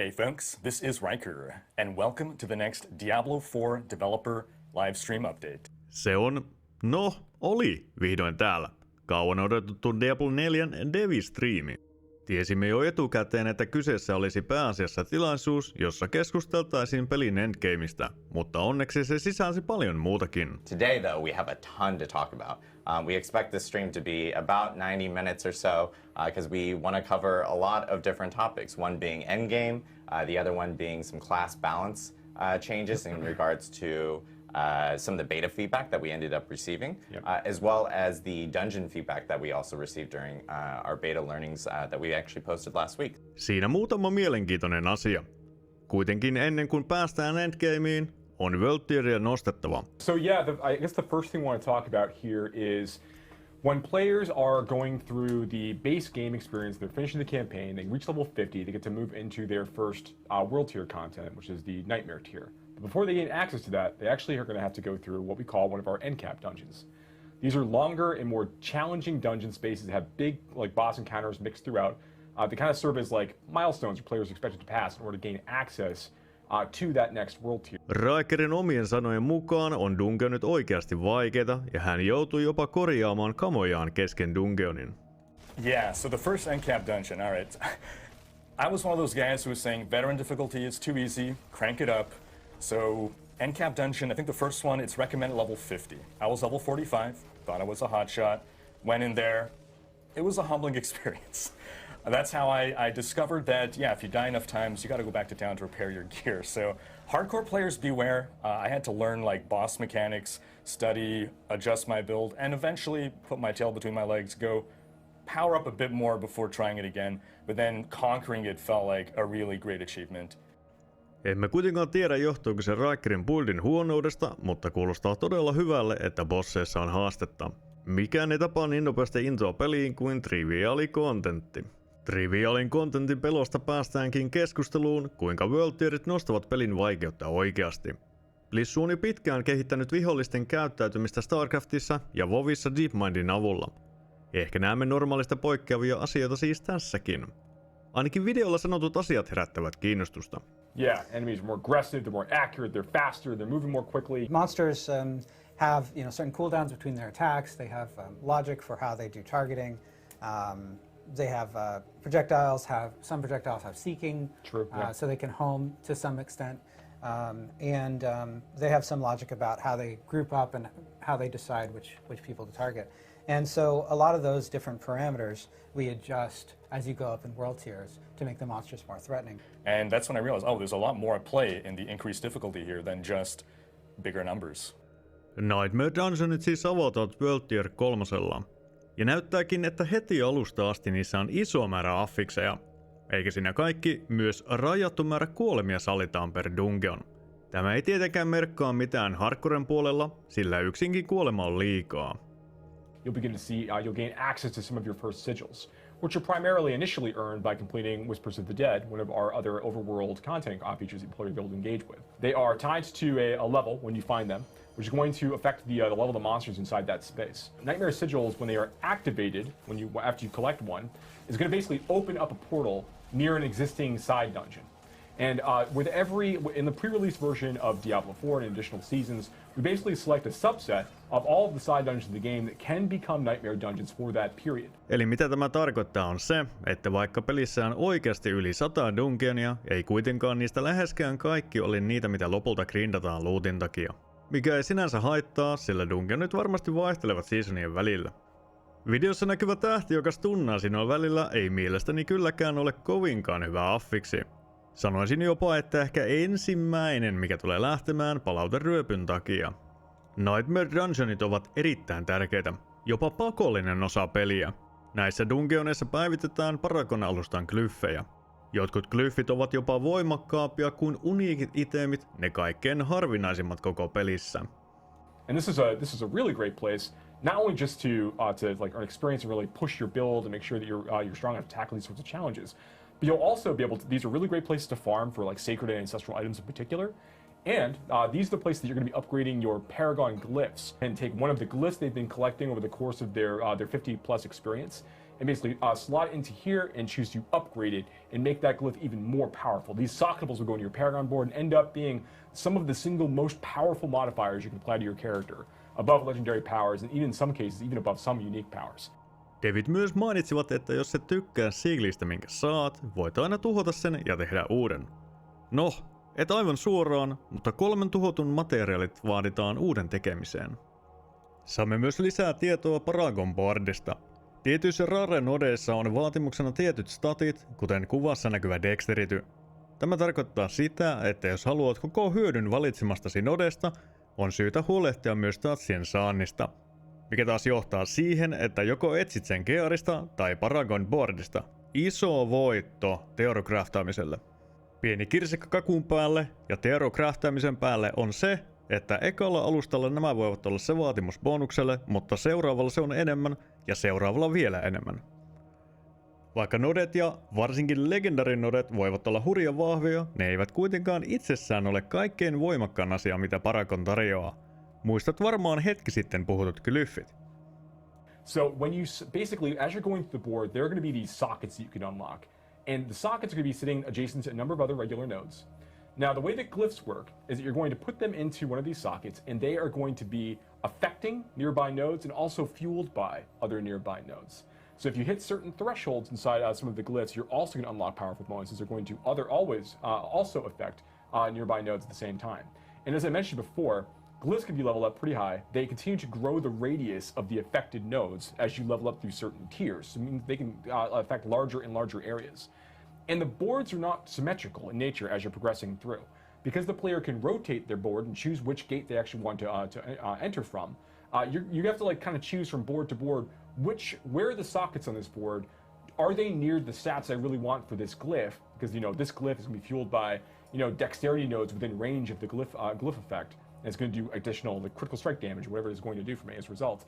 Hey folks, this is Riker, and welcome to the next Diablo 4 developer live stream update. Se on, oli vihdoin täällä. Kauan odotettu Diablo 4 Devi Striimi. Tiesimme jo etukäteen, että kyseessä olisi pääasiassa tilaisuus, jossa keskusteltaisiin pelin endgameista, mutta onneksi se sisälsi paljon muutakin. Today though, we have a ton to talk about. We expect this stream to be about 90 minutes or so, because we want to cover a lot of different topics, one being endgame, the other one being some class balance changes in regards to some of the beta feedback that we ended up receiving, as well as the dungeon feedback that we also received during our beta learnings that we actually posted last week. Siinä muutama mielenkiintoinen asia. Kuitenkin ennen kuin päästään endgameen, on world tieria nostettava. So yeah, I guess the first thing we want to talk about here is when players are going through the base game experience, they're finishing the campaign, they reach level 50, they get to move into their first world tier content, which is the nightmare tier. But before they gain access to that, they actually are going to have to go through what we call one of our end cap dungeons. These are longer and more challenging dungeon spaces that have big like boss encounters mixed throughout. They kind of serve as like milestones where players are expected to pass in order to gain access to that next world tier. Rikerin omien sanojen mukaan on dungeonit oikeasti vaikeita ja hän joutui jopa korjaamaan kamojaan kesken dungeonin. Yeah, so the first end cap dungeon, alright. I was one of those guys who was saying veteran difficulty is too easy, crank it up. So end cap dungeon, I think the first one, it's recommended level 50. I was level 45, thought I was a hotshot, went in there. It was a humbling experience. That's how I discovered that, yeah, if you die enough times, you got to go back to town to repair your gear. So hardcore players beware. I had to learn like boss mechanics, study, adjust my build, and eventually put my tail between my legs, go power up a bit more before trying it again. But then conquering it felt like a really great achievement. Emme kuitenkaan tiedä, johtuuko se Rikerin buildin huonoudesta, mutta kuulostaa todella hyvälle, että bosseissa on haastetta. Mikään ei tapaa niin nopeasti intoa peliin kuin triviaali kontentti. Triviaalin kontentin pelosta päästäänkin keskusteluun, kuinka world tierit nostavat pelin vaikeutta oikeasti. Lissu on jo pitkään kehittänyt vihollisten käyttäytymistä StarCraftissa ja WoWissa DeepMindin avulla. Ehkä näemme normaalista poikkeavia asioita siis tässäkin. Ainakin videolla sanotut asiat herättävät kiinnostusta. Yeah, enemies are more aggressive, they're more accurate, they're faster, they're moving more quickly. Monsters have certain cooldowns between their attacks. They have logic for how they do targeting. They have projectiles. Some projectiles have seeking, True, yeah. so they can home to some extent, and they have some logic about how they group up and how they decide which people to target. And so a lot of those different parameters we adjust as you go up in world tiers to make the monsters more threatening. And that's when I realized, there's a lot more at play in the increased difficulty here than just bigger numbers. Nightmare Dungeonit siis avataan World Tier 3. Ja näyttääkin, että heti alusta asti niissä on iso määrä affikseja. Eikä siinä kaikki, myös rajattu määrä kuolemia sallitaan per dungeon. Tämä ei tietenkään merkkaa mitään hardcoren puolella, sillä yksinkin kuolema on liikaa. You'll begin to see, you'll gain access to some of your first sigils, which are primarily initially earned by completing Whispers of the Dead, one of our other overworld content features that players will be able to engage with. They are tied to a level when you find them, which is going to affect the level of the monsters inside that space. Nightmare sigils, when they are activated, after you collect one, is going to basically open up a portal near an existing side dungeon. And in the pre-release version of Diablo 4 and additional seasons, we basically select a subset of all of the side dungeons in the game that can become nightmare dungeons for that period. Eli mitä tämä tarkoittaa on se, että vaikka pelissä on oikeasti yli 100 dungeonia, ei kuitenkaan niistä läheskään kaikki ole niitä, mitä lopulta grindataan lootin takia. Mikä ei sinänsä haittaa, sillä dungeonit varmasti vaihtelevat seasonien välillä. Videossa näkyvä tähti, joka stunnaa sinua välillä, ei mielestäni kylläkään ole kovinkaan hyvä affiksi. Sanoisin jopa, että ehkä ensimmäinen, mikä tulee lähtemään palauteryöpyn takia. Nightmare Dungeonit ovat erittäin tärkeitä, jopa pakollinen osa peliä. Näissä dungeoneissa päivitetään Paragon alustan glyffejä. Jotkut glyffit ovat jopa voimakkaampia kuin uniikit itemit, ne kaikkein harvinaisimmat koko pelissä. And this is a really great place, not only just to like earn experience and really push your build and make sure that you're strong enough to tackle these sorts of challenges. But you'll also be able to, these are really great places to farm for like sacred and ancestral items in particular. And these are the places that you're going to be upgrading your Paragon glyphs and take one of the glyphs they've been collecting over the course of their 50 plus experience and basically slot it into here and choose to upgrade it and make that glyph even more powerful. These socketables will go into your Paragon board and end up being some of the single most powerful modifiers you can apply to your character, above legendary powers, and even in some cases, even above some unique powers. Devit myös mainitsivat, että jos et tykkää siglistä minkä saat, voit aina tuhota sen ja tehdä uuden. No, et aivan suoraan, mutta 3 tuhotun materiaalit vaaditaan uuden tekemiseen. Saamme myös lisää tietoa Paragon boardista. Tietyissä rare-nodeissa on vaatimuksena tietyt statit, kuten kuvassa näkyvä dexterity. Tämä tarkoittaa sitä, että jos haluat koko hyödyn valitsemastasi nodesta, on syytä huolehtia myös statsien saannista. Mikä taas johtaa siihen, että joko etsit sen gearista tai Paragon boardista. Iso voitto teorokraftaamiselle. Pieni kirsikka kakun päälle ja teorokraftaamisen päälle on se, että ekalla alustalla nämä voivat olla se vaatimus bonukselle, mutta seuraavalla se on enemmän ja seuraavalla vielä enemmän. Vaikka nodet ja varsinkin legendarinodet voivat olla hurjan vahvoja, ne eivät kuitenkaan itsessään ole kaikkein voimakkaan asia, mitä Paragon tarjoaa. Muistat varmaan hetki sitten puhutut glyphit. So when you basically, as you're going through the board, there are going to be these sockets that you can unlock. And the sockets are going to be sitting adjacent to a number of other regular nodes. Now, the way that glyphs work is that you're going to put them into one of these sockets, and they are going to be affecting nearby nodes and also fueled by other nearby nodes. So if you hit certain thresholds inside some of the glyphs, you're also going to unlock powerful bonuses. They're going to always also affect nearby nodes at the same time. And as I mentioned before, glyphs can be leveled up pretty high. They continue to grow the radius of the affected nodes as you level up through certain tiers. So it means they can affect larger and larger areas. And the boards are not symmetrical in nature as you're progressing through. Because the player can rotate their board and choose which gate they actually want to enter from, you have to like kind of choose from board to board where are the sockets on this board. Are they near the stats I really want for this glyph? Because this glyph is going to be fueled by dexterity nodes within range of the glyph effect. And it's going to do additional critical strike damage, whatever it's going to do for me as a result.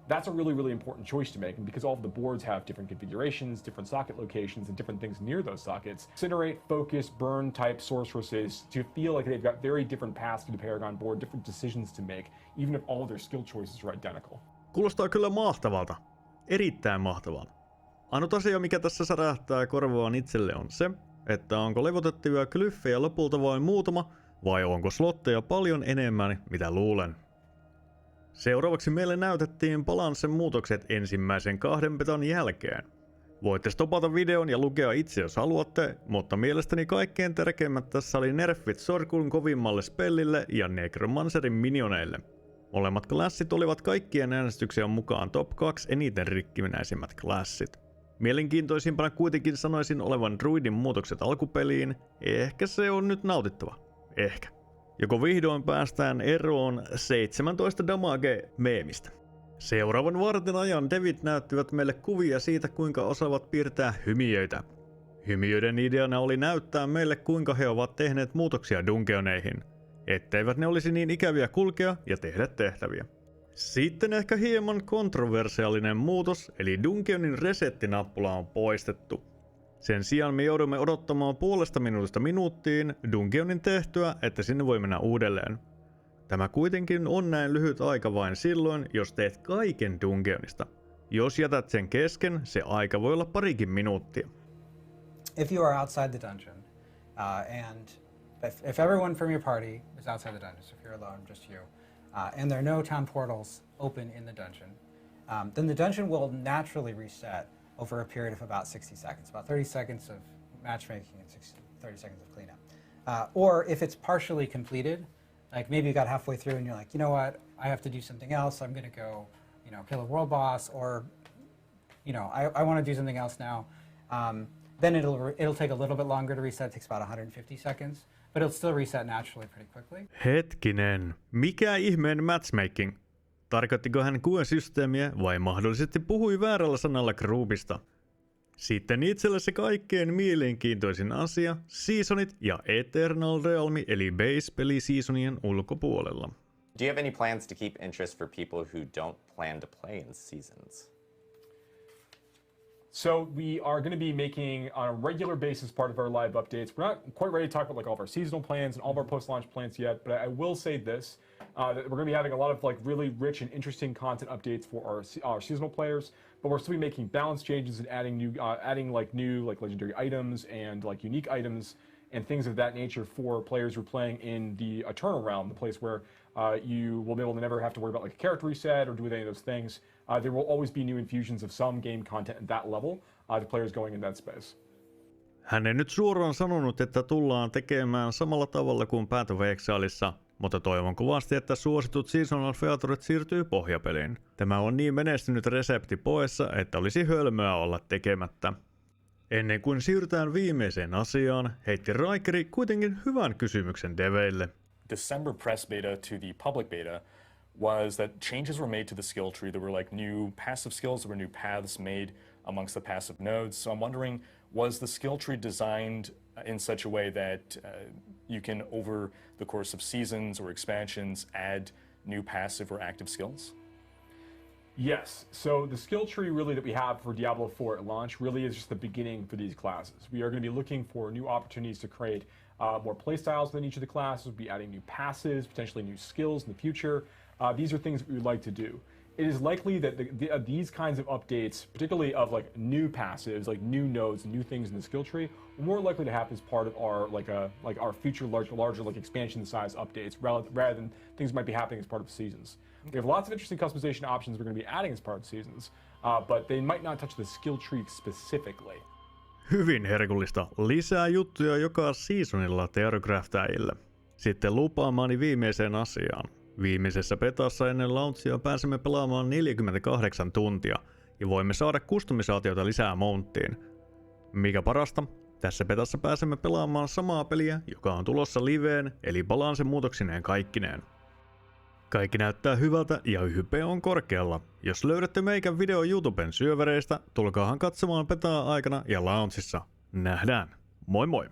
That's a really, really important choice to make. And because all of the boards have different configurations, different socket locations, and different things near those sockets, incinerate, focus, burn type sorceresses to feel like they've got very different paths to the Paragon board, different decisions to make, even if all of their skill choices are identical. Kuulostaa kyllä mahtavalta. Erittäin mahtavalta. Ainut asia, mikä tässä särähtää korvaan itselle on se, että onko levotettuja glyffejä lopulta vain muutama, vai onko slotteja paljon enemmän, mitä luulen. Seuraavaksi meille näytettiin Balansen muutokset ensimmäisen 2 betan jälkeen. Voitte stopata videon ja lukea itse jos haluatte, mutta mielestäni kaikkein tärkeimmät tässä oli nerfit Sorkun kovimmalle spellille ja Necromancerin minioneille. Molemmat klassit olivat kaikkien äänestyksien mukaan top 2 eniten rikkinäisimmät klassit. Mielenkiintoisimpana kuitenkin sanoisin olevan druidin muutokset alkupeliin, ehkä se on nyt nautittava. Ehkä. Joko vihdoin päästään eroon 17 damage-meemistä. Seuraavan varten ajan devit näyttivät meille kuvia siitä kuinka osaavat piirtää hymiöitä. Hymiöiden ideana oli näyttää meille kuinka he ovat tehneet muutoksia dungeoneihin, etteivät ne olisi niin ikäviä kulkea ja tehdä tehtäviä. Sitten ehkä hieman kontroversiaalinen muutos, eli dungeonin resettinappula on poistettu. Sen sijaan me joudumme odottamaan 0,5 minuutista minuuttiin dungeonin tehtyä, että sinne voi mennä uudelleen. Tämä kuitenkin on näin lyhyt aika vain silloin, jos teet kaiken dungeonista. Jos jätät sen kesken, se aika voi olla parikin minuuttia. If you are outside the dungeon, and if everyone from your party is outside the dungeon, so if you're alone, just you, and there are no town portals open in the dungeon, then the dungeon will naturally reset over a period of about 60 seconds, about 30 seconds of matchmaking and 30 seconds of cleanup. Or if it's partially completed, like maybe you got halfway through and you're like, you know what, I have to do something else. I'm going to go, kill a world boss, or, I want to do something else now. Then it'll take a little bit longer to reset. It takes about 150 seconds, but it'll still reset naturally pretty quickly. Hetkinen, mikä ihmeen matchmaking? Tarkoittiko hän QE-systeemiä vai mahdollisesti puhui väärällä sanalla groupista? Sitten itselle se kaikkein mielenkiintoisin asia, Seasonit ja Eternal Realmi eli base-peli Seasonien ulkopuolella. Do you have any plans to keep interest for people who don't plan to play in Seasons? So we are going to be making on a regular basis part of our live updates. We're not quite ready to talk about all of our seasonal plans and all of our post-launch plans yet, but I will say this, that we're going to be having a lot of really rich and interesting content updates for our seasonal players. but we're still be making balance changes and adding new legendary items and like unique items and things of that nature for players who are playing in the Eternal Realm, the place where you will be able to never have to worry about like a character reset or do any of those things. There will always be new infusions of some game content at that level to players going in that space. Hän ei nyt suoraan sanonut, että tullaan tekemään samalla tavalla kuin Path of Exileissa, mutta toivon kovasti, että suositut seasonal featuret siirtyy pohjapeliin. Tämä on niin menestynyt resepti poessa, että olisi hölmöä olla tekemättä. Ennen kuin siirrytään viimeiseen asiaan, heitti Raikeri kuitenkin hyvän kysymyksen deveille. December press beta to the public beta was that changes were made to the skill tree. There were like new passive skills, there were new paths made amongst the passive nodes. So I'm wondering, was the skill tree designed in such a way that you can, over the course of seasons or expansions, add new passive or active skills? Yes, so the skill tree really that we have for Diablo 4 at launch really is just the beginning for these classes. We are going to be looking for new opportunities to create more playstyles within each of the classes. We'll be adding new passives, potentially new skills in the future. These are things that we would like to do. It is likely that these kinds of updates, particularly of like new passives, like new nodes, new things in the skill tree, are more likely to happen as part of our our future larger like expansion size updates, rather than things that might be happening as part of seasons. We have lots of interesting customization options we're going to be adding as part of seasons, but they might not touch the skill tree specifically. Hyvin herkullista. Lisää juttuja joka seasonilla teoricraftäjille. Sitten lupaamaani viimeiseen asiaan. Viimeisessä petassa ennen launchia pääsemme pelaamaan 48 tuntia ja voimme saada kustomisaatioita lisää mounttiin. Mikä parasta? Tässä petassa pääsemme pelaamaan samaa peliä, joka on tulossa liveen, eli balansen muutoksineen kaikkineen. Kaikki näyttää hyvältä ja hype on korkealla. Jos löydätte meikän video YouTuben syövereistä, tulkaahan katsomaan petaa aikana ja launchissa. Nähdään. Moi moi!